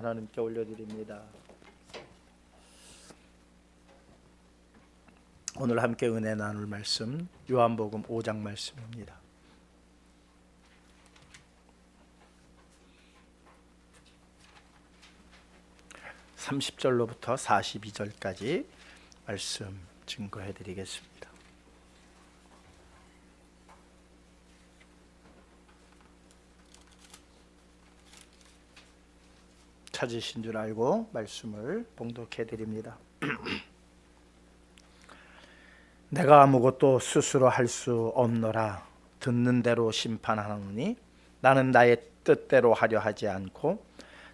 하나님께 올려드립니다. 오늘 함께 은혜 나눌 말씀 요한복음 5장 말씀입니다. 30절로부터 42절까지 말씀 증거해 드리겠습니다. 찾으신 줄 알고 말씀을 봉독해 드립니다. 내가 아무것도 스스로 할 수 없노라. 듣는 대로 심판하노니 나는 나의 뜻대로 하려 하지 않고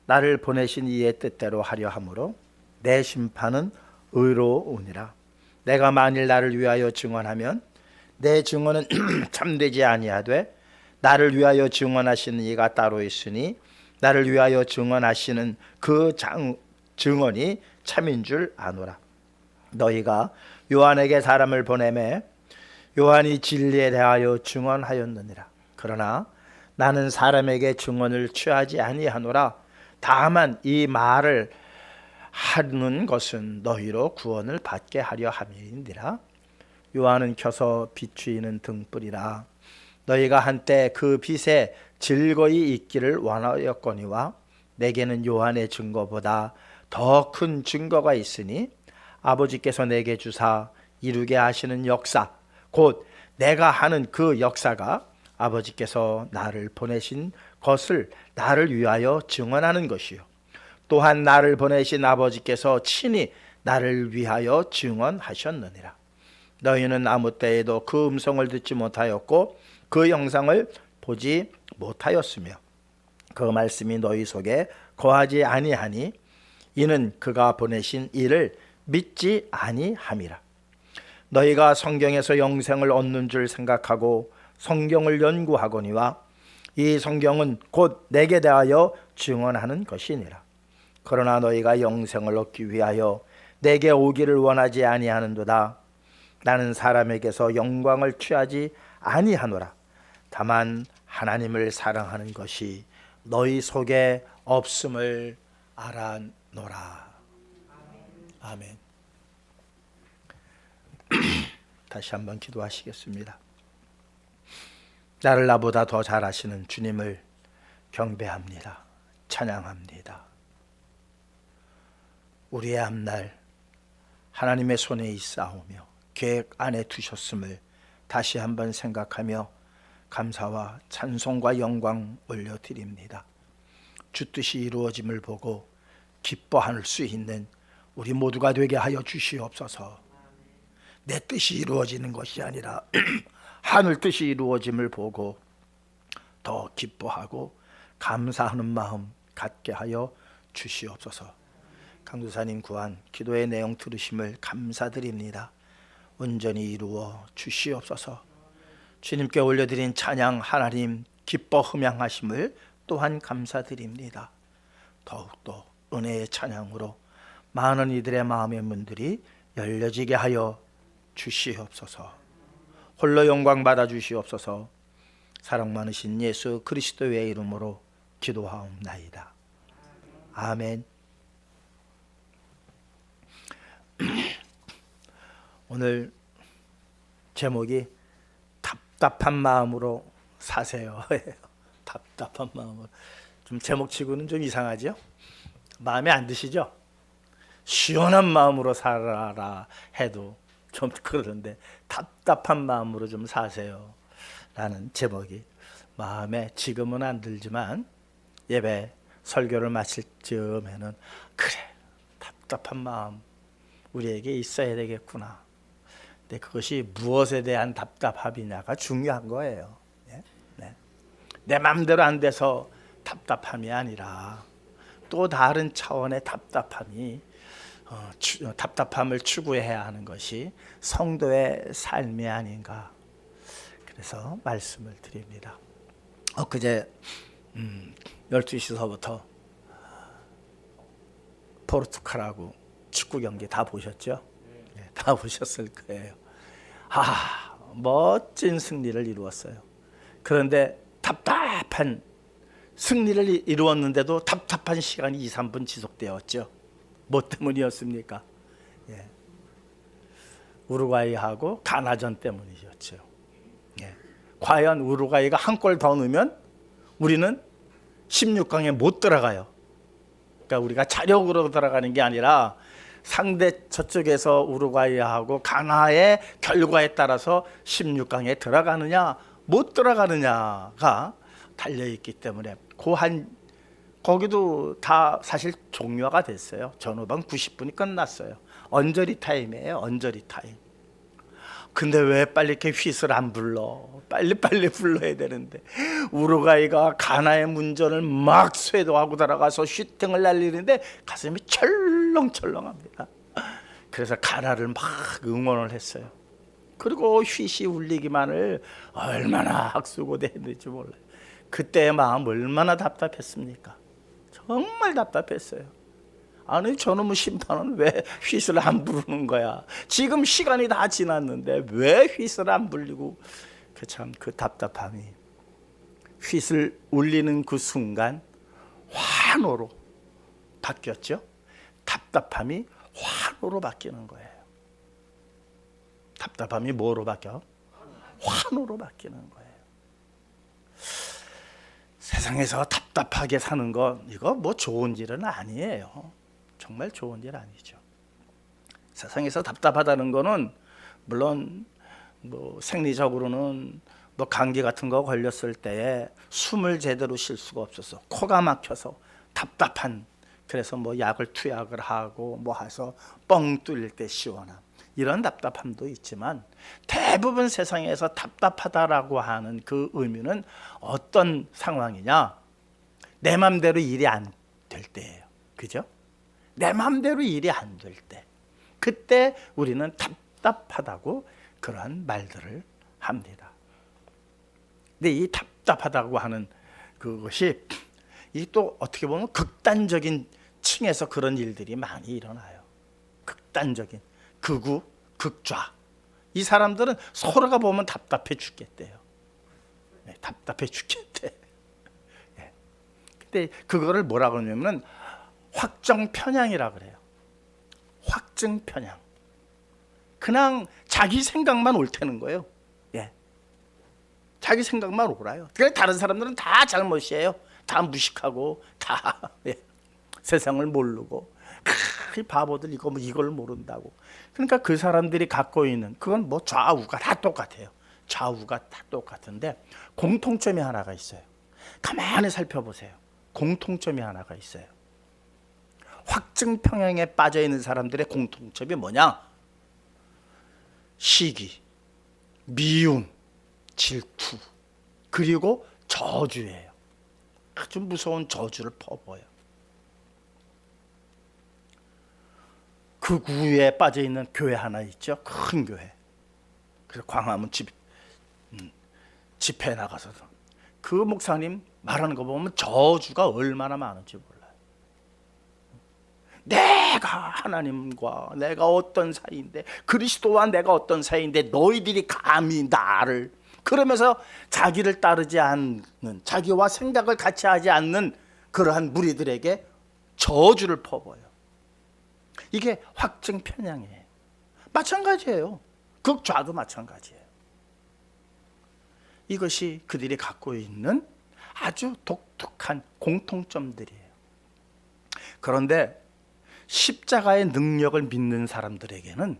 나를 보내신 이의 뜻대로 하려 함으로 내 심판은 의로우니라. 내가 만일 나를 위하여 증언하면 내 증언은 참되지 아니하되 나를 위하여 증언하시는 이가 따로 있으니 나를 위하여 증언하시는 그 증언이 참인 줄 아노라. 너희가 요한에게 사람을 보내매 요한이 진리에 대하여 증언하였느니라. 그러나 나는 사람에게 증언을 취하지 아니하노라. 다만 이 말을 하는 것은 너희로 구원을 받게 하려 함이니라. 요한은 켜서 비추이는 등불이라. 너희가 한때 그 빛에 즐거이 있기를 원하였거니와 내게는 요한의 증거보다 더 큰 증거가 있으니 아버지께서 내게 주사 이루게 하시는 역사 곧 내가 하는 그 역사가 아버지께서 나를 보내신 것을 나를 위하여 증언하는 것이요 또한 나를 보내신 아버지께서 친히 나를 위하여 증언하셨느니라. 너희는 아무 때에도 그 음성을 듣지 못하였고 그 영상을 보지 못하였으며 그 말씀이 너희 속에 거하지 아니하니 이는 그가 보내신 이를 믿지 아니함이라. 너희가 성경에서 영생을 얻는 줄 생각하고 성경을 연구하거니와 이 성경은 곧 내게 대하여 증언하는 것이니라. 그러나 너희가 영생을 얻기 위하여 내게 오기를 원하지 아니하는도다. 나는 사람에게서 영광을 취하지 아니하노라. 다만 하나님을 사랑하는 것이 너희 속에 없음을 알아노라. 아멘. 다시 한번 기도하시겠습니다. 나를 나보다 더 잘 아시는 주님을 경배합니다. 찬양합니다. 우리의 앞날 하나님의 손에 있사오며 계획 안에 두셨음을 다시 한번 생각하며 감사와 찬송과 영광 올려드립니다. 주 뜻이 이루어짐을 보고 기뻐할 수 있는 우리 모두가 되게 하여 주시옵소서. 내 뜻이 이루어지는 것이 아니라 하늘 뜻이 이루어짐을 보고 더 기뻐하고 감사하는 마음 갖게 하여 주시옵소서. 강도사님 구한 기도의 내용 들으심을 감사드립니다. 온전히 이루어 주시옵소서. 주님께 올려드린 찬양 하나님 기뻐 흠양하심을 또한 감사드립니다. 더욱더 은혜의 찬양으로 많은 이들의 마음의 문들이 열려지게 하여 주시옵소서. 홀로 영광 받아 주시옵소서. 사랑 많으신 예수 그리스도의 이름으로 기도하옵나이다. 아멘. 오늘 제목이 답답한 마음으로 사세요. 답답한 마음으로. 좀 제목치고는 좀 이상하죠? 마음에 안 드시죠? 시원한 마음으로 살아라 해도 좀 그러던데 답답한 마음으로 좀 사세요 라는 제목이 마음에 지금은 안 들지만 예배 설교를 마칠 즈음에는 그래 답답한 마음 우리에게 있어야 되겠구나. 근데 그것이 무엇에 대한 답답함이냐가 중요한 거예요. 네. 내 마음대로 안 돼서 답답함이 아니라 또 다른 차원의 답답함이 답답함을 추구해야 하는 것이 성도의 삶이 아닌가. 그래서 말씀을 드립니다. 엊그제 12시서부터 포르투갈하고 축구 경기 다 보셨죠? 네, 다 보셨을 거예요. 멋진 승리를 이루었어요. 그런데 답답한 승리를 이루었는데도 답답한 시간이 2, 3분 지속되었죠. 뭐 때문이었습니까? 예. 우루과이하고 가나전 때문이었죠. 예. 과연 우루과이가 한 골 더 넣으면 우리는 16강에 못 들어가요. 그러니까 우리가 자력으로 들어가는 게 아니라 상대 저쪽에서 우루과이하고 가나의 결과에 따라서 16강에 들어가느냐 못 들어가느냐가 달려있기 때문에 거기도 다 사실 종료가 됐어요. 전후반 90분이 끝났어요. 언저리 타임이에요. 언저리 타임. 근데 왜 빨리 이렇게 휘슬 안 불러? 빨리 불러야 되는데 우루과이가 가나의 문전을 막 쇄도하고 들어가서 슈팅을 날리는데 가슴이 철렁철렁합니다. 그래서 가나를 막 응원을 했어요. 그리고 휘시 울리기만을 얼마나 학수고대했는지 몰라요. 그때의 마음 얼마나 답답했습니까? 정말 답답했어요. 아니 저놈의 심판은 왜 휘슬 안 부르는 거야? 지금 시간이 다 지났는데 왜 휘슬 안 불리고? 그 답답함이 휘슬 울리는 그 순간 환호로 바뀌었죠. 답답함이 환호로 바뀌는 거예요. 답답함이 뭐로 바뀌어? 환호로 바뀌는 거예요. 세상에서 답답하게 사는 거 이거 뭐 좋은 일은 아니에요. 정말 좋은 일 아니죠. 세상에서 답답하다는 거는 물론 뭐 생리적으로는 뭐 감기 같은 거 걸렸을 때에 숨을 제대로 쉴 수가 없어서 코가 막혀서 답답한, 그래서 뭐 약을 투약을 하고 뭐 해서 뻥 뚫릴 때 시원함, 이런 답답함도 있지만 대부분 세상에서 답답하다라고 하는 그 의미는 어떤 상황이냐? 내 맘대로 일이 안 될 때예요. 그죠? 내 맘대로 일이 안 될 때, 그때 우리는 답답하다고 그러한 말들을 합니다. 근데 이 답답하다고 하는 그것이 이 또 어떻게 보면 극단적인 층에서 그런 일들이 많이 일어나요. 극단적인 극우, 극좌. 이 사람들은 서로가 보면 답답해 죽겠대요. 네, 답답해 죽겠대. 네. 근데 그거를 뭐라고 하냐면 확정 편향이라 그래요. 확정 편향. 그냥 자기 생각만 옳다는 거예요. 예. 자기 생각만 옳아요. 그래서 다른 사람들은 다 잘못이에요. 다 무식하고 다 예. 세상을 모르고 이 바보들 이걸 모른다고. 그러니까 그 사람들이 갖고 있는 그건 뭐 좌우가 다 똑같아요. 좌우가 다 똑같은데 공통점이 하나가 있어요. 가만히 살펴보세요. 공통점이 하나가 있어요. 확증 평양에 빠져 있는 사람들의 공통점이 뭐냐? 시기, 미움, 질투, 그리고 저주예요. 아주 무서운 저주를 퍼부어요. 그 구에 빠져 있는 교회 하나 있죠. 큰 교회. 그래서 광화문 집회에 나가서도 그 목사님 말하는 거 보면 저주가 얼마나 많은지 몰라요. 내가 하나님과 내가 어떤 사이인데, 그리스도와 내가 어떤 사이인데 너희들이 감히 나를, 그러면서 자기를 따르지 않는, 자기와 생각을 같이 하지 않는 그러한 무리들에게 저주를 퍼부어요. 이게 확증 편향이에요. 마찬가지예요. 극좌도 마찬가지예요. 이것이 그들이 갖고 있는 아주 독특한 공통점들이에요. 그런데 십자가의 능력을 믿는 사람들에게는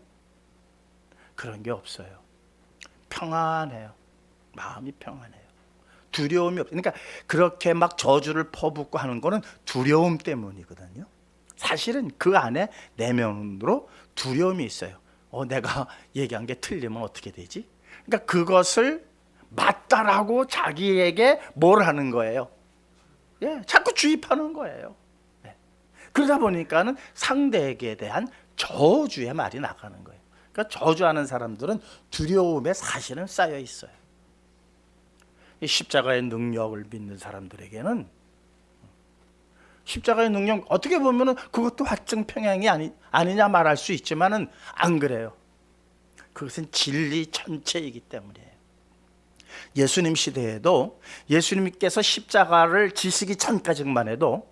그런 게 없어요. 평안해요. 마음이 평안해요. 두려움이 없어요. 그러니까 그렇게 막 저주를 퍼붓고 하는 거는 두려움 때문이거든요. 사실은 그 안에 내면으로 두려움이 있어요. 내가 얘기한 게 틀리면 어떻게 되지? 그러니까 그것을 맞다라고 자기에게 뭘 하는 거예요? 예, 자꾸 주입하는 거예요. 네. 그러다 보니까는 상대에게 대한 저주의 말이 나가는 거예요. 그러니까 저주하는 사람들은 두려움에 사실은 쌓여 있어요. 이 십자가의 능력을 믿는 사람들에게는 십자가의 능력, 어떻게 보면은 그것도 확증 평양이 아니냐 말할 수 있지만은 안 그래요. 그것은 진리 전체이기 때문이에요. 예수님 시대에도 예수님께서 십자가를 지시기 전까지만 해도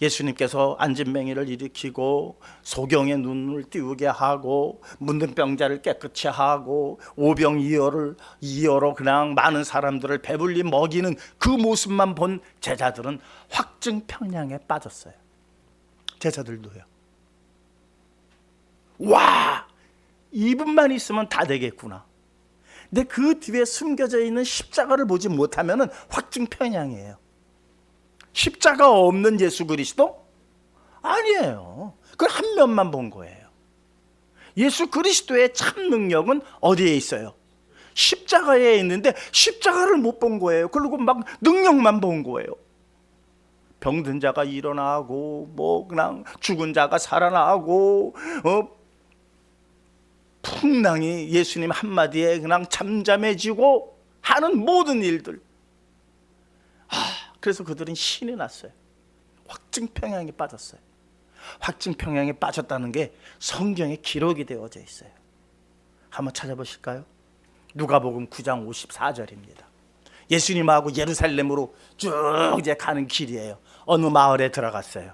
예수님께서 안진뱅이를 일으키고 소경의 눈을 띄우게 하고 문둥병자를 깨끗이 하고 오병이어로 그냥 많은 사람들을 배불리 먹이는 그 모습만 본 제자들은 확증평양에 빠졌어요. 제자들도요. 와, 이분만 있으면 다 되겠구나. 근데 그 뒤에 숨겨져 있는 십자가를 보지 못하면 확증평양이에요. 십자가 없는 예수 그리스도? 아니에요. 그걸 한 면만 본 거예요. 예수 그리스도의 참 능력은 어디에 있어요? 십자가에 있는데 십자가를 못 본 거예요. 그리고 막 능력만 본 거예요. 병든 자가 일어나고 뭐 그냥 죽은 자가 살아나고 풍랑이 예수님 한마디에 그냥 잠잠해지고 하는 모든 일들. 그래서 그들은 신이 났어요. 확증평양에 빠졌어요. 확증평양에 빠졌다는 게 성경에 기록이 되어져 있어요. 한번 찾아보실까요? 누가복음 9장 54절입니다. 예수님하고 예루살렘으로 쭉 이제 가는 길이에요. 어느 마을에 들어갔어요.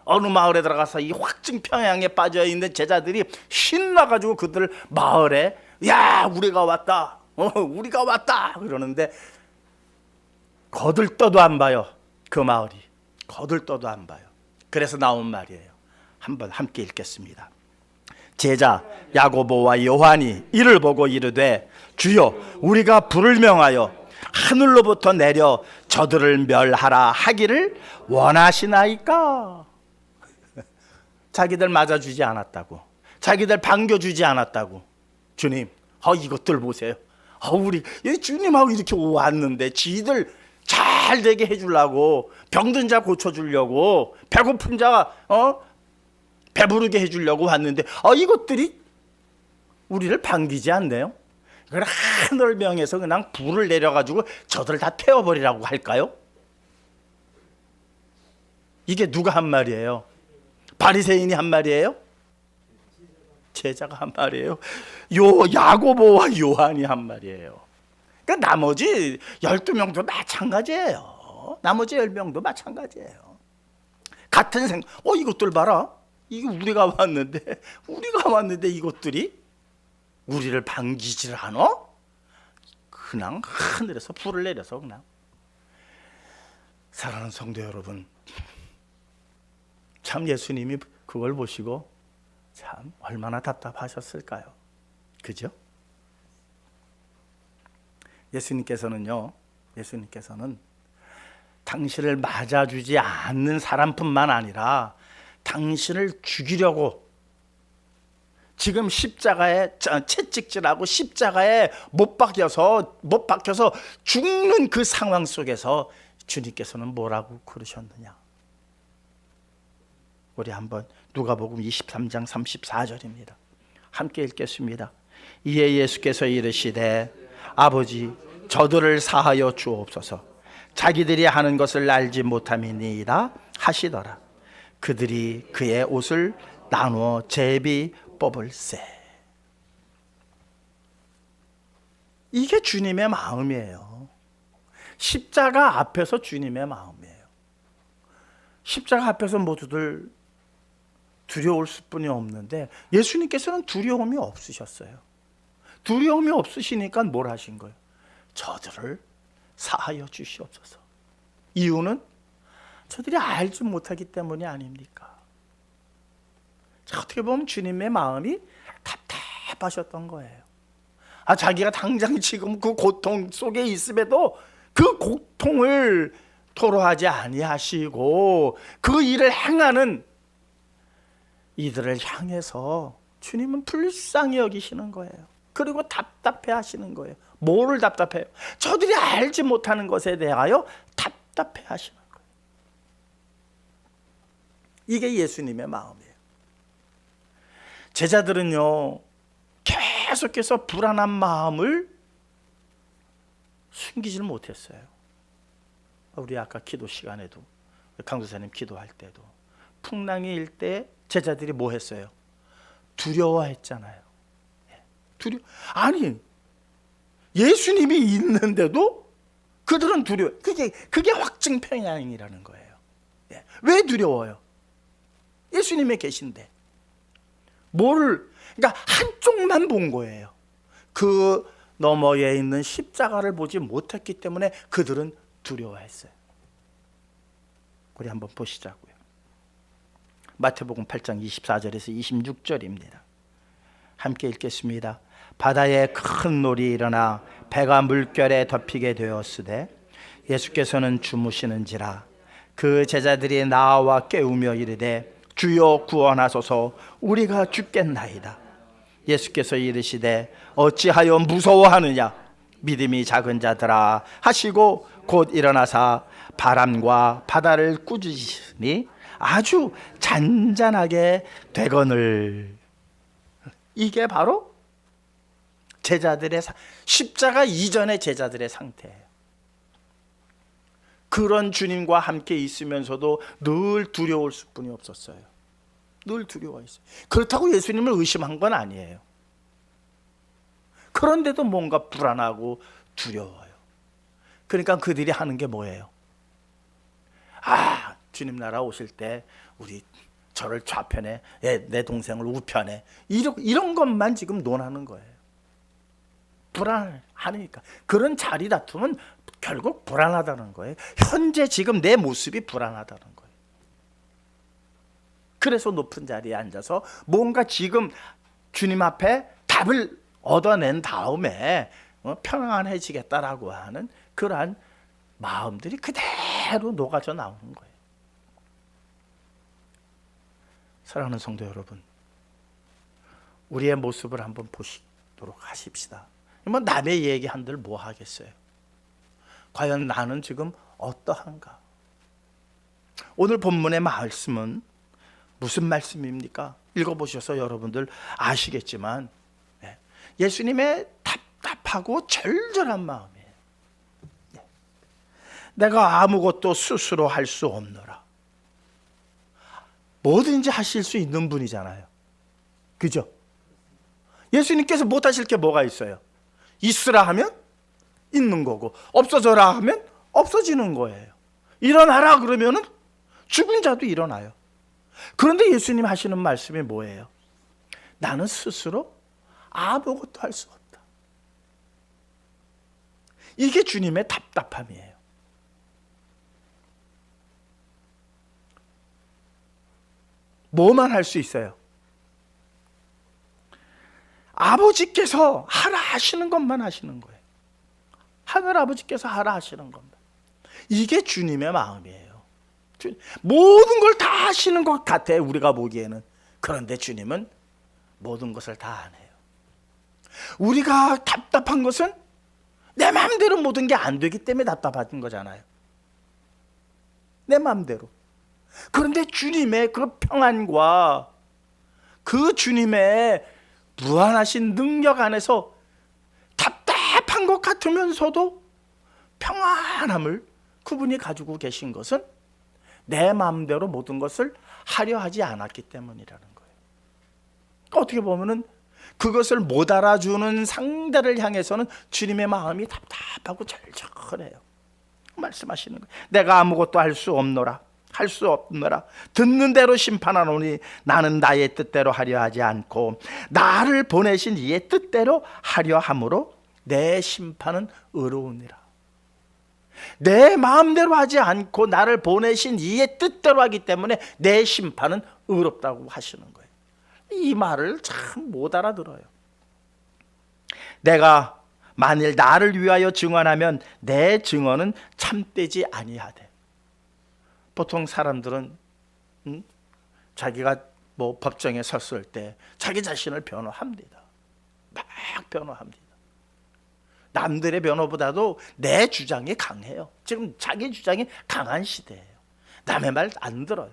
어느 마을에 들어가서 이 확증평양에 빠져 있는 제자들이 신나가지고 그들 마을에 야 우리가 왔다, 우리가 왔다 그러는데 거들떠도 안 봐요. 그 마을이 거들떠도 안 봐요. 그래서 나온 말이에요. 한번 함께 읽겠습니다. 제자 야고보와 요한이 이를 보고 이르되 주여 우리가 불을 명하여 하늘로부터 내려 저들을 멸하라 하기를 원하시나이까? 자기들 맞아주지 않았다고, 자기들 반겨주지 않았다고. 주님, 이것들 보세요. 우리 주님하고 이렇게 왔는데 지들 잘 되게 해주려고, 병든 자 고쳐주려고, 배고픈 자 배부르게 해주려고 왔는데 이것들이 우리를 반기지 않네요. 그걸 하늘 명에서 그냥 불을 내려가지고 저들 다 태워버리라고 할까요? 이게 누가 한 말이에요? 바리새인이 한 말이에요? 제자가 한 말이에요? 야고보와 요한이 한 말이에요. 그러니까 나머지 12명도 마찬가지예요. 나머지 10명도 마찬가지예요. 같은 생각. 이것들 봐라. 이게 우리가 왔는데 이것들이 우리를 반기질 않아? 그냥 하늘에서 불을 내려서 그냥. 사랑하는 성도 여러분, 참 예수님이 그걸 보시고 참 얼마나 답답하셨을까요? 그죠? 예수님께서는 당신을 맞아주지 않는 사람뿐만 아니라 당신을 죽이려고 지금 십자가에 채찍질하고 십자가에 못 박혀서 죽는 그 상황 속에서 주님께서는 뭐라고 그러셨느냐? 우리 한번 누가복음 23장 34절입니다. 함께 읽겠습니다. 이에 예수께서 이르시되 아버지 저들을 사하여 주옵소서. 자기들이 하는 것을 알지 못함이니이다 하시더라. 그들이 그의 옷을 나누어 제비 뽑을세. 이게 주님의 마음이에요. 십자가 앞에서 주님의 마음이에요. 십자가 앞에서 모두들 두려울 수뿐이 없는데 예수님께서는 두려움이 없으셨어요. 두려움이 없으시니까 뭘 하신 거예요? 저들을 사하여 주시옵소서. 이유는 저들이 알지 못하기 때문이 아닙니까? 어떻게 보면 주님의 마음이 답답하셨던 거예요. 자기가 당장 지금 그 고통 속에 있음에도 그 고통을 토로하지 아니하시고 그 일을 행하는 이들을 향해서 주님은 불쌍히 여기시는 거예요. 그리고 답답해 하시는 거예요. 뭐를 답답해요? 저들이 알지 못하는 것에 대하여 답답해 하시는 거예요. 이게 예수님의 마음이에요. 제자들은요, 계속해서 불안한 마음을 숨기질 못했어요. 우리 아까 기도 시간에도 강도사님 기도할 때도 풍랑이 일 때 제자들이 뭐 했어요? 두려워했잖아요. 아니 예수님이 있는데도 그들은 두려워. 그게 확증 편향이라는 거예요. 왜 두려워요? 예수님이 계신데. 그러니까 한쪽만 본 거예요. 그 너머에 있는 십자가를 보지 못했기 때문에 그들은 두려워했어요. 우리 한번 보시자고요. 마태복음 8장 24절에서 26절입니다. 함께 읽겠습니다. 바다에 큰 놀이 일어나 배가 물결에 덮이게 되었으되 예수께서는 주무시는지라. 그 제자들이 나와 깨우며 이르되 주여 구원하소서, 우리가 죽겠나이다. 예수께서 이르시되 어찌하여 무서워하느냐, 믿음이 작은 자들아 하시고 곧 일어나사 바람과 바다를 꾸짖으시니 아주 잔잔하게 되거늘. 이게 바로 제자들의 십자가 이전의 제자들의 상태예요. 그런 주님과 함께 있으면서도 늘 두려울 수뿐이 없었어요. 늘 두려워했어요. 그렇다고 예수님을 의심한 건 아니에요. 그런데도 뭔가 불안하고 두려워요. 그러니까 그들이 하는 게 뭐예요? 주님 나라 오실 때 우리 저를 좌편에, 내 동생을 우편에, 이런 것만 지금 논하는 거예요. 불안하니까. 그런 자리 다툼은 결국 불안하다는 거예요. 현재 지금 내 모습이 불안하다는 거예요. 그래서 높은 자리에 앉아서 뭔가 지금 주님 앞에 답을 얻어낸 다음에 평안해지겠다라고 하는 그러한 마음들이 그대로 녹아져 나오는 거예요. 사랑하는 성도 여러분, 우리의 모습을 한번 보시도록 하십시다. 남의 얘기 한들 뭐 하겠어요? 과연 나는 지금 어떠한가? 오늘 본문의 말씀은 무슨 말씀입니까? 읽어보셔서 여러분들 아시겠지만 예수님의 답답하고 절절한 마음이에요. 내가 아무것도 스스로 할 수 없노라. 뭐든지 하실 수 있는 분이잖아요. 그죠? 예수님께서 못 하실 게 뭐가 있어요? 있으라 하면 있는 거고, 없어져라 하면 없어지는 거예요. 일어나라 그러면은 죽은 자도 일어나요. 그런데 예수님 하시는 말씀이 뭐예요? 나는 스스로 아무것도 할 수 없다. 이게 주님의 답답함이에요. 뭐만 할 수 있어요? 아버지께서 하라 하시는 것만 하시는 거예요. 하늘 아버지께서 하라 하시는 겁니다. 이게 주님의 마음이에요. 모든 걸 다 하시는 것 같아, 우리가 보기에는. 그런데 주님은 모든 것을 다 안 해요. 우리가 답답한 것은 내 마음대로 모든 게 안 되기 때문에 답답한 거잖아요. 내 마음대로. 그런데 주님의 그 평안과 그 주님의 무한하신 능력 안에서 답답한 것 같으면서도 평안함을 그분이 가지고 계신 것은 내 마음대로 모든 것을 하려 하지 않았기 때문이라는 거예요. 어떻게 보면은 그것을 못 알아주는 상대를 향해서는 주님의 마음이 답답하고 절절해요. 말씀하시는 거예요. 내가 아무것도 할 수 없노라. 할 수 없노라. 듣는 대로 심판하노니 나는 나의 뜻대로 하려 하지 않고 나를 보내신 이의 뜻대로 하려 함으로 내 심판은 의로우니라. 내 마음대로 하지 않고 나를 보내신 이의 뜻대로 하기 때문에 내 심판은 의롭다고 하시는 거예요. 이 말을 참 못 알아들어요. 내가 만일 나를 위하여 증언하면 내 증언은 참되지 아니하되. 보통 사람들은 자기가 법정에 섰을 때 자기 자신을 변호합니다. 막 변호합니다. 남들의 변호보다도 내 주장이 강해요. 지금 자기 주장이 강한 시대예요. 남의 말 안 들어요.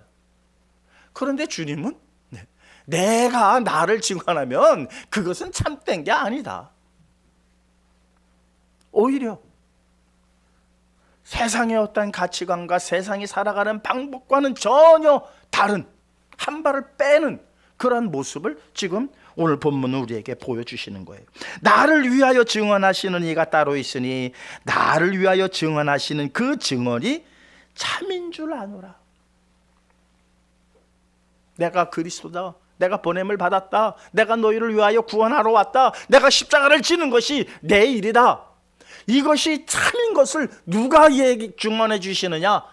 그런데 주님은 내가 나를 증언하면 그것은 참된 게 아니다. 오히려 세상의 어떤 가치관과 세상이 살아가는 방법과는 전혀 다른, 한 발을 빼는 그런 모습을 지금 오늘 본문은 우리에게 보여주시는 거예요. 나를 위하여 증언하시는 이가 따로 있으니 나를 위하여 증언하시는 그 증언이 참인 줄 아노라. 내가 그리스도다, 내가 보냄을 받았다, 내가 너희를 위하여 구원하러 왔다, 내가 십자가를 지는 것이 내 일이다, 이것이 참인 것을 누가 증언해 주시느냐?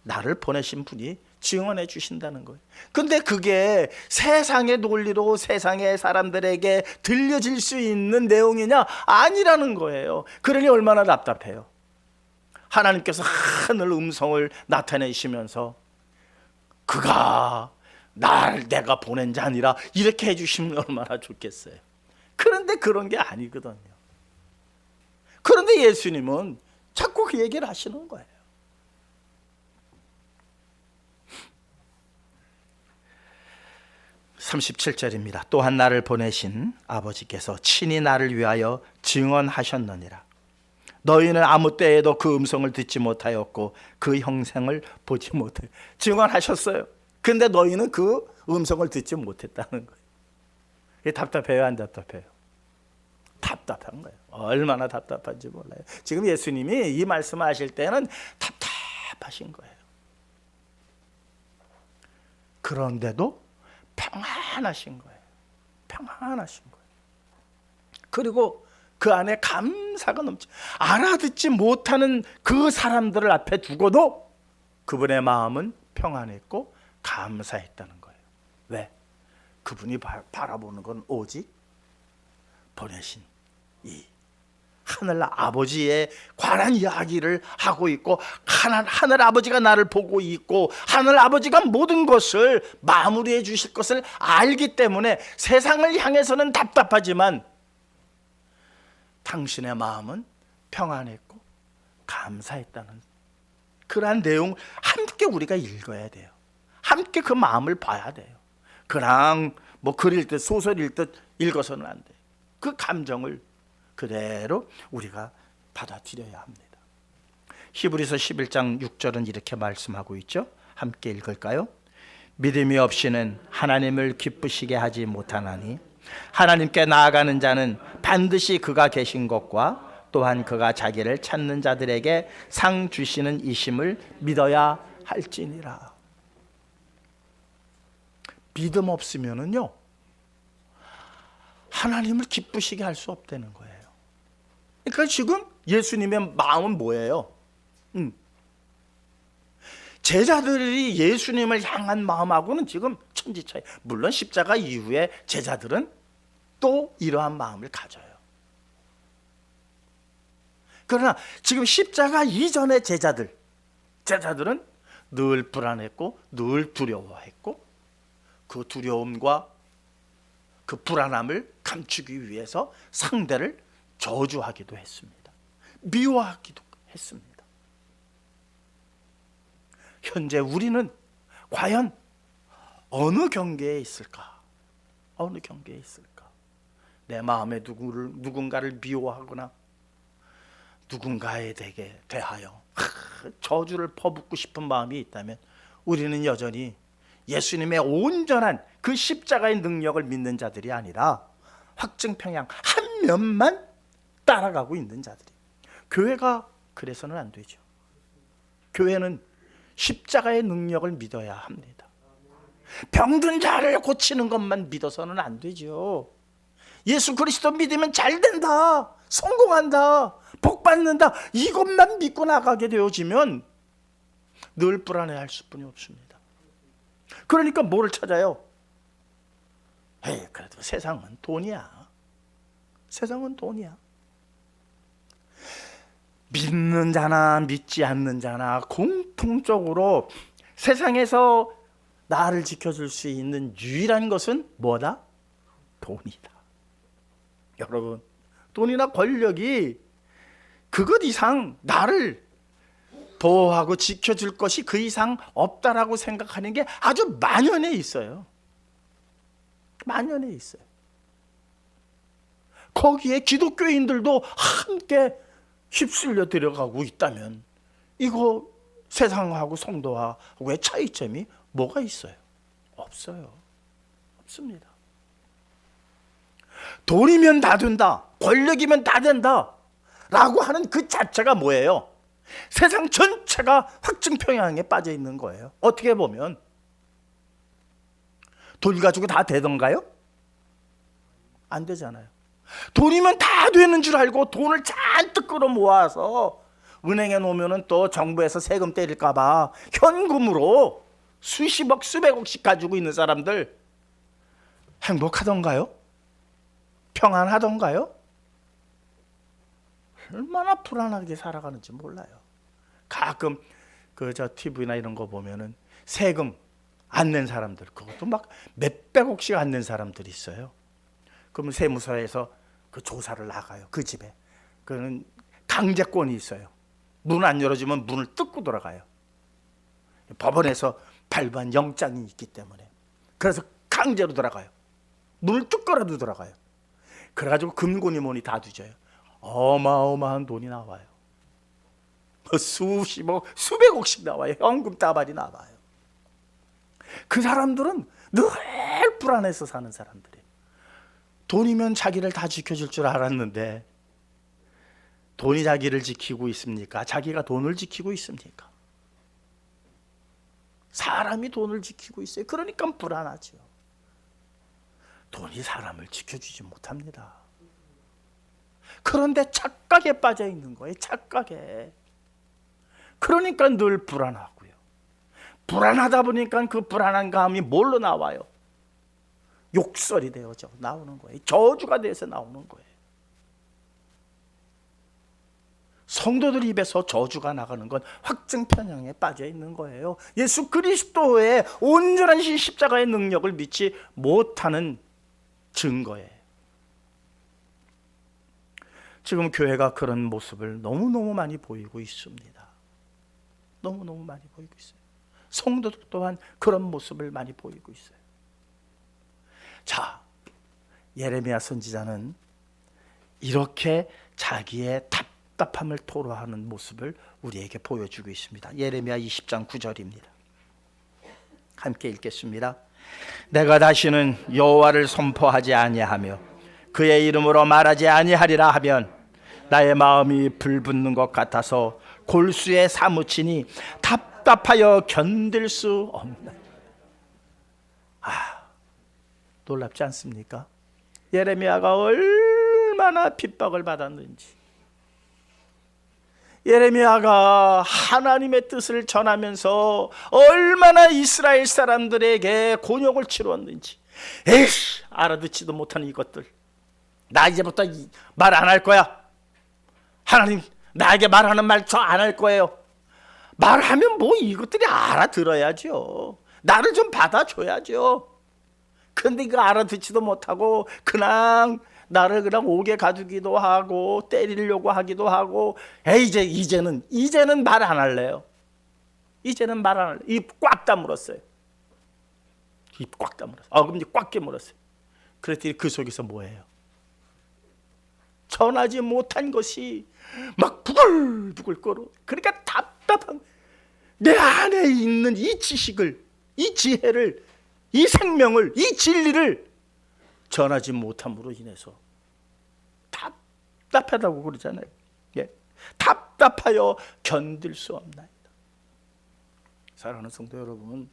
나를 보내신 분이 증언해 주신다는 거예요. 근데 그게 세상의 논리로 세상의 사람들에게 들려질 수 있는 내용이냐? 아니라는 거예요. 그러니 얼마나 답답해요. 하나님께서 하늘 음성을 나타내시면서 그가 내가 보낸 자 아니라 이렇게 해주시면 얼마나 좋겠어요. 그런데 그런 게 아니거든요. 그런데 예수님은 자꾸 그 얘기를 하시는 거예요. (37절입니다) 또한 나를 보내신 아버지께서 친히 나를 위하여 증언하셨느니라. 너희는 아무 때에도 그 음성을 듣지 못하였고 그 형상을 보지 못해. 증언하셨어요. 근데 너희는 그 음성을 듣지 못했다는 거예요. 이게 답답해요, 안 답답해요? 답답한 거예요. 얼마나 답답한지 몰라요. 지금 예수님이 이 말씀을 하실 때는 답답하신 거예요. 그런데도 평안하신 거예요. 평안하신 거예요. 그리고 그 안에 감사가 넘치, 알아듣지 못하는 그 사람들을 앞에 두고도 그분의 마음은 평안했고 감사했다는 거예요. 왜? 그분이 바라보는 건 오직 보내신 이 하늘 아버지에 관한 이야기를 하고 있고, 하늘 아버지가 나를 보고 있고 하늘 아버지가 모든 것을 마무리해 주실 것을 알기 때문에 세상을 향해서는 답답하지만 당신의 마음은 평안했고 감사했다는 그러한 내용 함께 우리가 읽어야 돼요. 함께 그 마음을 봐야 돼요. 그냥 뭐 글 읽듯 소설 읽듯 읽어서는 안 돼요. 그 감정을 그대로 우리가 받아들여야 합니다. 히브리서 11장 6절은 이렇게 말씀하고 있죠. 함께 읽을까요? 믿음이 없이는 하나님을 기쁘시게 하지 못하나니 하나님께 나아가는 자는 반드시 그가 계신 것과 또한 그가 자기를 찾는 자들에게 상 주시는 이심을 믿어야 할지니라. 믿음 없으면은요 하나님을 기쁘시게 할 수 없다는 거예요. 그러니까 지금 예수님의 마음은 뭐예요? 제자들이 예수님을 향한 마음하고는 지금 천지차이. 물론 십자가 이후에 제자들은 또 이러한 마음을 가져요. 그러나 지금 십자가 이전의 제자들은 늘 불안했고 늘 두려워했고 그 두려움과 그 불안함을 감추기 위해서 상대를 저주하기도 했습니다. 미워하기도 했습니다. 현재 우리는 과연 어느 경계에 있을까? 어느 경계에 있을까? 내 마음에 누군가를 미워하거나 누군가에 대하여 저주를 퍼붓고 싶은 마음이 있다면 우리는 여전히 예수님의 온전한 그 십자가의 능력을 믿는 자들이 아니라 확증평양 한 면만 따라가고 있는 자들이. 교회가 그래서는 안 되죠. 교회는 십자가의 능력을 믿어야 합니다. 병든 자를 고치는 것만 믿어서는 안 되죠. 예수 그리스도 믿으면 잘 된다, 성공한다, 복 받는다, 이것만 믿고 나가게 되어지면 늘 불안해할 수뿐이 없습니다. 그러니까 뭐를 찾아요? 그래도 세상은 돈이야. 세상은 돈이야. 믿는 자나 믿지 않는 자나 공통적으로 세상에서 나를 지켜줄 수 있는 유일한 것은 뭐다? 돈이다. 여러분, 돈이나 권력이 그것 이상 나를 보호하고 지켜줄 것이 그 이상 없다라고 생각하는 게 아주 만연해 있어요. 만연해 있어요. 거기에 기독교인들도 함께 휩쓸려 들어가고 있다면 이거 세상하고 성도하고의 차이점이 뭐가 있어요? 없어요. 없습니다. 돈이면 다 된다, 권력이면 다 된다 라고 하는 그 자체가 뭐예요? 세상 전체가 확증평양에 빠져 있는 거예요. 어떻게 보면 돈 가지고 다 되던가요? 안 되잖아요. 돈이면 다 되는 줄 알고 돈을 잔뜩 끌어 모아서 은행에 놓으면 또 정부에서 세금 때릴까 봐 현금으로 수십억 수백억씩 가지고 있는 사람들 행복하던가요? 평안하던가요? 얼마나 불안하게 살아가는지 몰라요. 가끔 TV나 이런 거 보면은 세금 안 낸 사람들, 그것도 막 몇백억씩 안 낸 사람들이 있어요. 그러면 세무서에서 그 조사를 나가요. 그 집에. 그는 강제권이 있어요. 문 안 열어주면 문을 뜯고 들어가요. 법원에서 발부한 영장이 있기 때문에. 그래서 강제로 들어가요. 문을 뜯고라도 들어가요. 그래가지고 금고니 뭐니 다 뒤져요. 어마어마한 돈이 나와요. 수십억, 수백억씩 나와요. 현금 따발이 나와요. 그 사람들은 늘 불안해서 사는 사람들이에요. 돈이면 자기를 다 지켜줄 줄 알았는데 돈이 자기를 지키고 있습니까? 자기가 돈을 지키고 있습니까? 사람이 돈을 지키고 있어요. 그러니까 불안하죠. 돈이 사람을 지켜주지 못합니다. 그런데 착각에 빠져 있는 거예요. 착각에. 그러니까 늘 불안하고요. 불안하다 보니까 그 불안한 감이 뭘로 나와요? 욕설이 되어져 나오는 거예요. 저주가 돼서 나오는 거예요. 성도들 입에서 저주가 나가는 건 확증편향에 빠져 있는 거예요. 예수 그리스도의 온전한 십자가의 능력을 믿지 못하는 증거예요. 지금 교회가 그런 모습을 너무너무 많이 보이고 있습니다. 너무너무 많이 보이고 있어요. 성도들 또한 그런 모습을 많이 보이고 있어요. 자, 예레미야 선지자는 이렇게 자기의 답답함을 토로하는 모습을 우리에게 보여주고 있습니다. 예레미야 20장 9절입니다. 함께 읽겠습니다. 내가 다시는 여호와를 선포하지 아니하며 그의 이름으로 말하지 아니하리라 하면 나의 마음이 불붙는 것 같아서 골수에 사무치니 답답하여 견딜 수 없나. 놀랍지 않습니까? 예레미야가 얼마나 핍박을 받았는지, 예레미야가 하나님의 뜻을 전하면서 얼마나 이스라엘 사람들에게 곤욕을 치루었는지. 에이씨, 알아듣지도 못하는 이것들, 나 이제부터 말 안 할 거야. 하나님 나에게 말하는 말 저 안 할 거예요. 말하면 뭐 이것들이 알아들어야죠. 나를 좀 받아줘야죠. 근데 이거 알아듣지도 못하고 그냥 나를 그냥 옥에 가두기도 하고 때리려고 하기도 하고. 이제는 말 안 할래요. 이제는 말 안 할래요. 입 꽉 다물었어요. 입 꽉 다물었어요. 어금니 꽉 깨물었어요. 그랬더니 그 속에서 뭐예요? 전하지 못한 것이 막 부글부글 끓어. 그러니까 답답한, 내 안에 있는 이 지식을, 이 지혜를, 이 생명을, 이 진리를 전하지 못함으로 인해서 답답하다고 그러잖아요. 예. 답답하여 견딜 수 없나이다. 사랑하는 성도 여러분,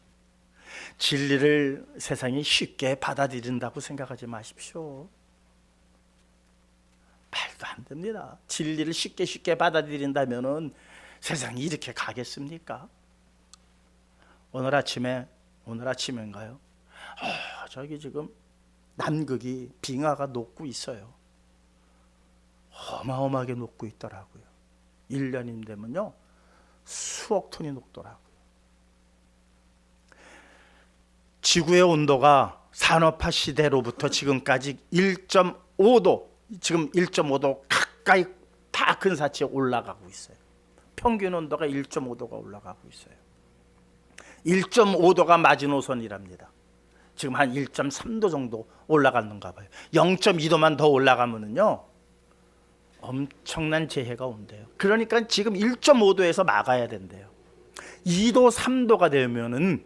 진리를 세상이 쉽게 받아들인다고 생각하지 마십시오. 말도 안 됩니다. 진리를 쉽게 받아들인다면은 세상이 이렇게 가겠습니까? 오늘 아침인가요? 저기 지금 남극이 빙하가 녹고 있어요. 어마어마하게 녹고 있더라고요. 1년이 되면요 수억 톤이 녹더라고요. 지구의 온도가 산업화 시대로부터 지금까지 1.5도, 지금 1.5도 가까이 다 근사치에 올라가고 있어요. 평균 온도가 1.5도가 올라가고 있어요. 1.5도가 마지노선이랍니다. 지금 한 1.3도 정도 올라갔는가 봐요. 0.2도만 더 올라가면은요 엄청난 재해가 온대요. 그러니까 지금 1.5도에서 막아야 된대요. 2도, 3도가 되면은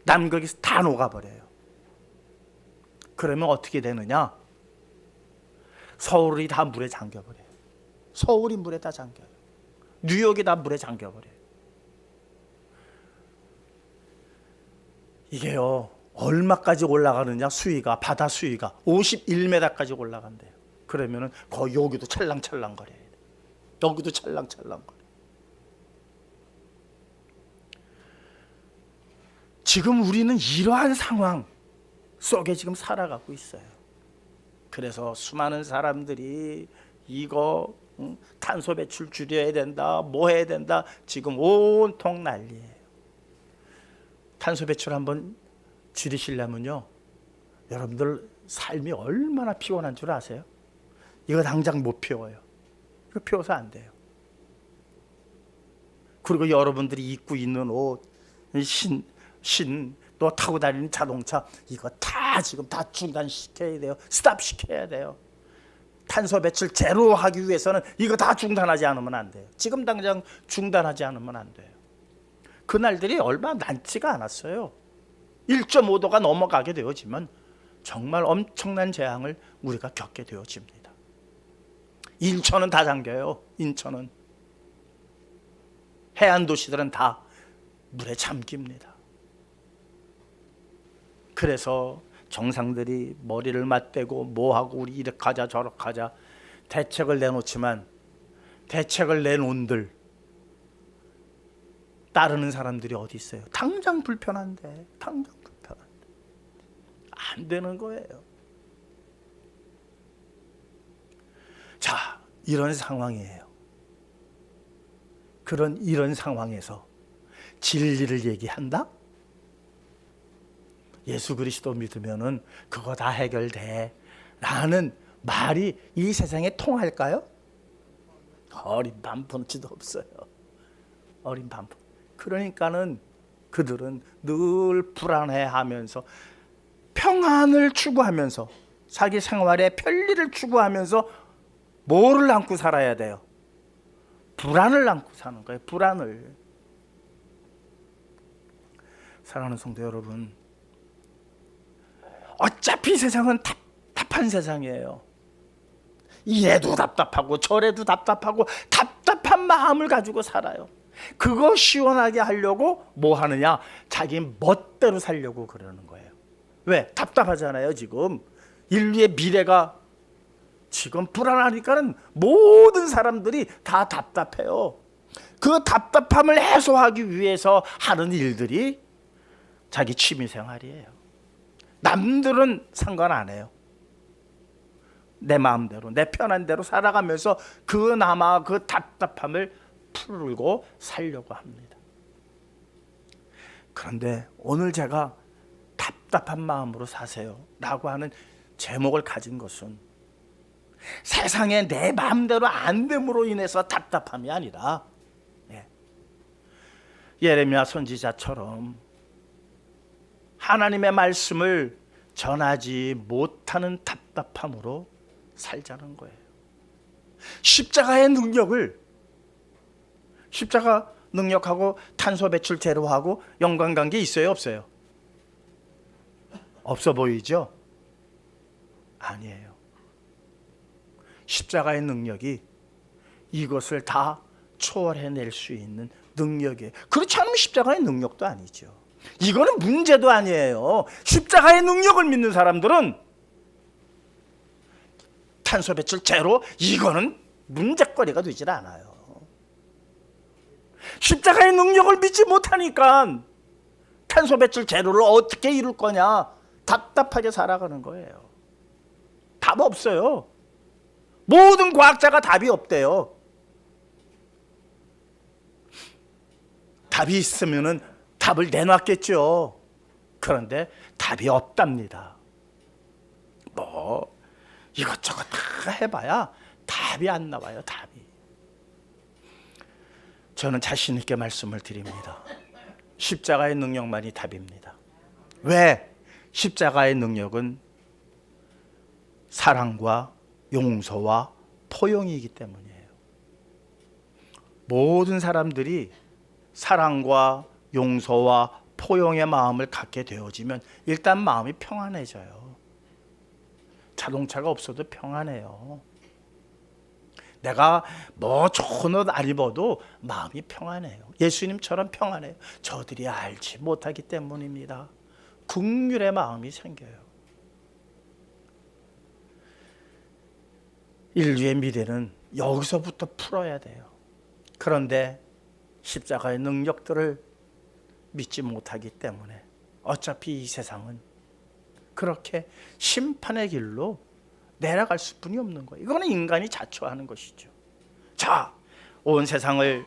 남극이 다 녹아버려요. 그러면 어떻게 되느냐? 서울이 다 물에 잠겨버려요. 서울이 물에 다 잠겨요. 뉴욕이 다 물에 잠겨버려요. 이게요, 얼마까지 올라가느냐? 수위가, 바다 수위가 51m까지 올라간대요. 그러면은 거의 여기도 찰랑찰랑거려요. 여기도 찰랑찰랑거려요. 지금 우리는 이러한 상황 속에 지금 살아가고 있어요. 그래서 수많은 사람들이 이거 탄소 배출 줄여야 된다, 뭐 해야 된다, 지금 온통 난리예요. 탄소 배출 한번 줄이시려면요, 여러분들 삶이 얼마나 피곤한 줄 아세요? 이거 당장 못 피워요. 이거 피워서 안 돼요. 그리고 여러분들이 입고 있는 옷, 또 타고 다니는 자동차, 이거 다 지금 다 중단시켜야 돼요. 스탑 시켜야 돼요. 탄소 배출 제로 하기 위해서는 이거 다 중단하지 않으면 안 돼요. 지금 당장 중단하지 않으면 안 돼요. 그날들이 얼마 많지가 않았어요. 1.5도가 넘어가게 되어지면 정말 엄청난 재앙을 우리가 겪게 되어집니다. 인천은 다 잠겨요. 인천은. 해안 도시들은 다 물에 잠깁니다. 그래서 정상들이 머리를 맞대고 뭐하고 우리 이렇게 하자 저렇게 하자 대책을 내놓지만, 대책을 내놓은들 따르는 사람들이 어디 있어요? 당장 불편한데, 당장 불편한데 안 되는 거예요. 자, 이런 상황이에요. 이런 상황에서 진리를 얘기한다? 예수 그리스도 믿으면은 그거 다 해결돼 라는 말이 이 세상에 통할까요? 어린 반푼치도 없어요. 어린 반푼. 그러니까는 그들은 늘 불안해하면서 평안을 추구하면서 자기 생활에 편리를 추구하면서 뭐를 안고 살아야 돼요? 불안을 안고 사는 거예요. 불안을. 사랑하는 성도 여러분, 어차피 세상은 답답한 세상이에요. 이래도 답답하고 저래도 답답하고 답답한 마음을 가지고 살아요. 그거 시원하게 하려고 뭐 하느냐? 자기 멋대로 살려고 그러는 거예요. 왜? 답답하잖아요. 지금 인류의 미래가 지금 불안하니까는 모든 사람들이 다 답답해요. 그 답답함을 해소하기 위해서 하는 일들이 자기 취미생활이에요. 남들은 상관 안 해요. 내 마음대로, 내 편한 대로 살아가면서 그나마 그 답답함을 풀고 살려고 합니다. 그런데 오늘 제가 답답한 마음으로 사세요 라고 하는 제목을 가진 것은 세상에 내 마음대로 안 됨으로 인해서 답답함이 아니라, 예레미야 선지자처럼 하나님의 말씀을 전하지 못하는 답답함으로 살자는 거예요. 십자가의 십자가 능력하고 탄소 배출 제로하고 연관관계 있어요, 없어요? 없어 보이죠? 아니에요. 십자가의 능력이 이것을 다 초월해낼 수 있는 능력이에요. 그렇지 않으면 십자가의 능력도 아니죠. 이거는 문제도 아니에요. 십자가의 능력을 믿는 사람들은 탄소 배출 제로, 이거는 문제거리가 되질 않아요. 십자가의 능력을 믿지 못하니까 탄소 배출 제로를 어떻게 이룰 거냐, 답답하게 살아가는 거예요. 답 없어요. 모든 과학자가 답이 없대요. 답이 있으면은 답을 내놨겠죠. 그런데 답이 없답니다. 뭐 이것저것 다 해봐야 답이 안 나와요. 답이. 저는 자신 있게 말씀을 드립니다. 십자가의 능력만이 답입니다. 왜? 십자가의 능력은 사랑과 용서와 포용이기 때문이에요. 모든 사람들이 사랑과 용서와 포용의 마음을 갖게 되어지면 일단 마음이 평안해져요. 자동차가 없어도 평안해요. 내가 뭐 좋은 옷 안 입어도 마음이 평안해요. 예수님처럼 평안해요. 저들이 알지 못하기 때문입니다. 긍휼의 마음이 생겨요. 인류의 미래는 여기서부터 풀어야 돼요. 그런데 십자가의 능력들을 믿지 못하기 때문에 어차피 이 세상은 그렇게 심판의 길로 내려갈 수뿐이 없는 거예요. 이거는 인간이 자초하는 것이죠. 자, 온 세상을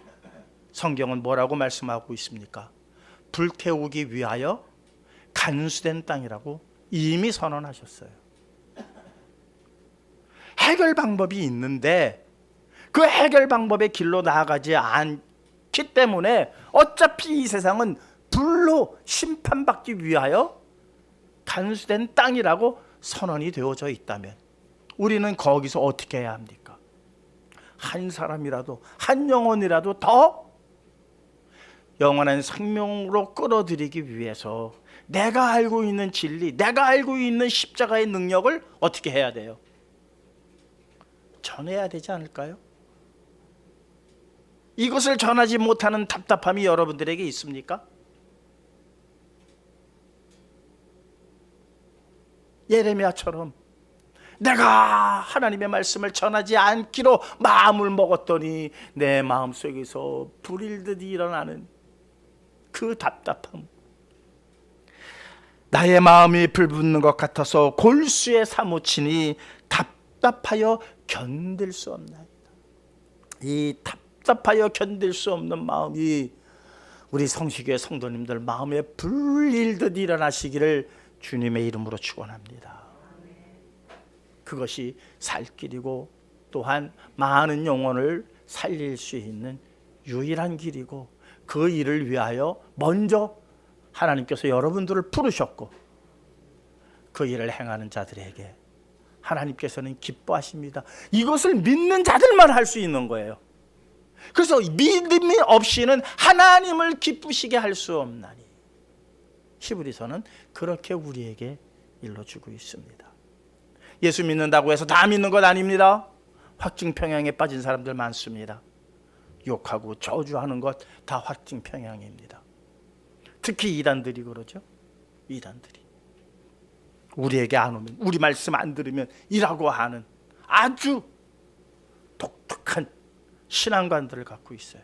성경은 뭐라고 말씀하고 있습니까? 불태우기 위하여 간수된 땅이라고 이미 선언하셨어요. 해결 방법이 있는데 그 해결 방법의 길로 나아가지 않기 때문에 어차피 이 세상은 불로 심판받기 위하여 간수된 땅이라고 선언이 되어져 있다면 우리는 거기서 어떻게 해야 합니까? 한 사람이라도, 한 영혼이라도 더 영원한 생명으로 끌어들이기 위해서 내가 알고 있는 진리, 내가 알고 있는 십자가의 능력을 어떻게 해야 돼요? 전해야 되지 않을까요? 이것을 전하지 못하는 답답함이 여러분들에게 있습니까? 예레미야처럼 내가 하나님의 말씀을 전하지 않기로 마음을 먹었더니 내 마음속에서 불일 듯 일어나는 그 답답함, 나의 마음이 불붙는 것 같아서 골수에 사무치니 답답하여 견딜 수 없나이다. 이 답답하여 견딜 수 없는 마음이 우리 성시교회 성도님들 마음에 불일 듯 일어나시기를 주님의 이름으로 축원합니다. 그것이 살 길이고 또한 많은 영혼을 살릴 수 있는 유일한 길이고 그 일을 위하여 먼저 하나님께서 여러분들을 부르셨고 그 일을 행하는 자들에게 하나님께서는 기뻐하십니다. 이것을 믿는 자들만 할 수 있는 거예요. 그래서 믿음이 없이는 하나님을 기쁘시게 할 수 없나니 히브리서는 그렇게 우리에게 일러주고 있습니다. 예수 믿는다고 해서 다 믿는 것 아닙니다. 확증평양에 빠진 사람들 많습니다. 욕하고 저주하는 것 다 확증평양입니다. 특히 이단들이 그러죠. 이단들이 우리에게 안 오면, 우리 말씀 안 들으면 이라고 하는 아주 독특한 신앙관들을 갖고 있어요.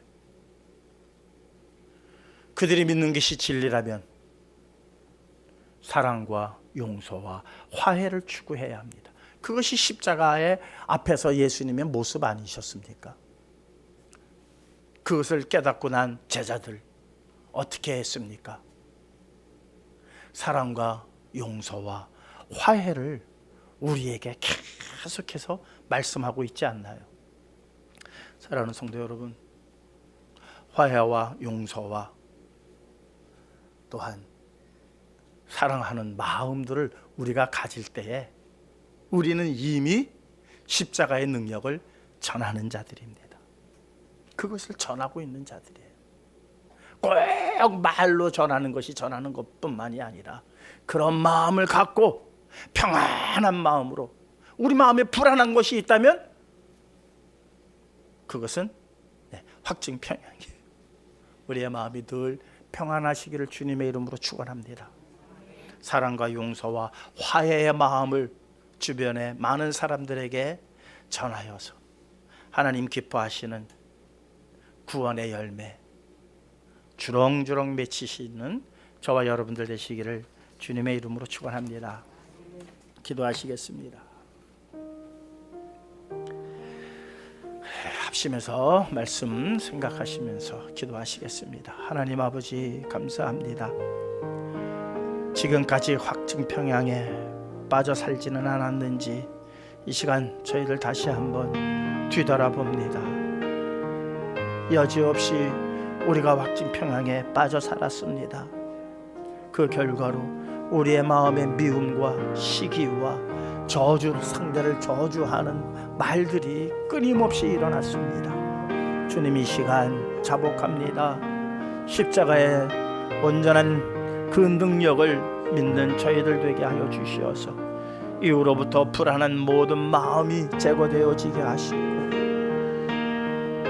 그들이 믿는 것이 진리라면 사랑과 용서와 화해를 추구해야 합니다. 그것이 십자가의 앞에서 예수님의 모습 아니셨습니까? 그것을 깨닫고 난 제자들 어떻게 했습니까? 사랑과 용서와 화해를 우리에게 계속해서 말씀하고 있지 않나요? 사랑하는 성도 여러분, 화해와 용서와 또한 사랑하는 마음들을 우리가 가질 때에 우리는 이미 십자가의 능력을 전하는 자들입니다. 그것을 전하고 있는 자들이에요. 꼭 말로 전하는 것이 전하는 것뿐만이 아니라 그런 마음을 갖고 평안한 마음으로, 우리 마음에 불안한 것이 있다면 그것은 확증평양이에요. 우리의 마음이 늘 평안하시기를 주님의 이름으로 축원합니다. 사랑과 용서와 화해의 마음을 주변에 많은 사람들에게 전하여서 하나님 기뻐하시는 구원의 열매 주렁주렁 맺히시는 저와 여러분들 되시기를 주님의 이름으로 축원합니다. 기도하시겠습니다. 합심해서 말씀 생각하시면서 기도하시겠습니다. 하나님 아버지 감사합니다. 지금까지 확증평양에 빠져 살지는 않았는지 이 시간 저희들 다시 한번 뒤돌아봅니다. 여지없이 우리가 확증평양에 빠져 살았습니다. 그 결과로 우리의 마음의 미움과 시기와 저주를, 상대를 저주하는 말들이 끊임없이 일어났습니다. 주님, 이 시간 자복합니다. 십자가의 온전한 그 능력을 믿는 저희들 되게 하여 주시어서 이후로부터 불안한 모든 마음이 제거되어지게 하시고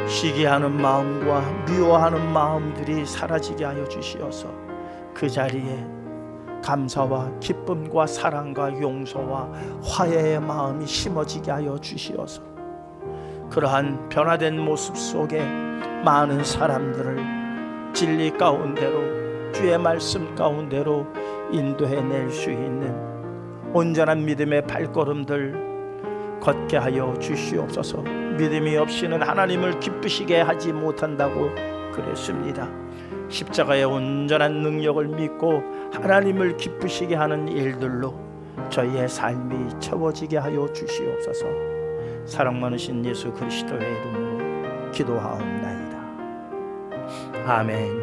시기하는 마음과 미워하는 마음들이 사라지게 하여 주시어서 그 자리에 감사와 기쁨과 사랑과 용서와 화해의 마음이 심어지게 하여 주시어서 그러한 변화된 모습 속에 많은 사람들을 진리 가운데로 주의 말씀 가운데로 인도해낼 수 있는 온전한 믿음의 발걸음들 걷게 하여 주시옵소서. 믿음이 없이는 하나님을 기쁘시게 하지 못한다고 그랬습니다. 십자가의 온전한 능력을 믿고 하나님을 기쁘시게 하는 일들로 저희의 삶이 채워지게 하여 주시옵소서. 사랑 많으신 예수 그리스도의 이름으로 기도하옵나이다. 아멘.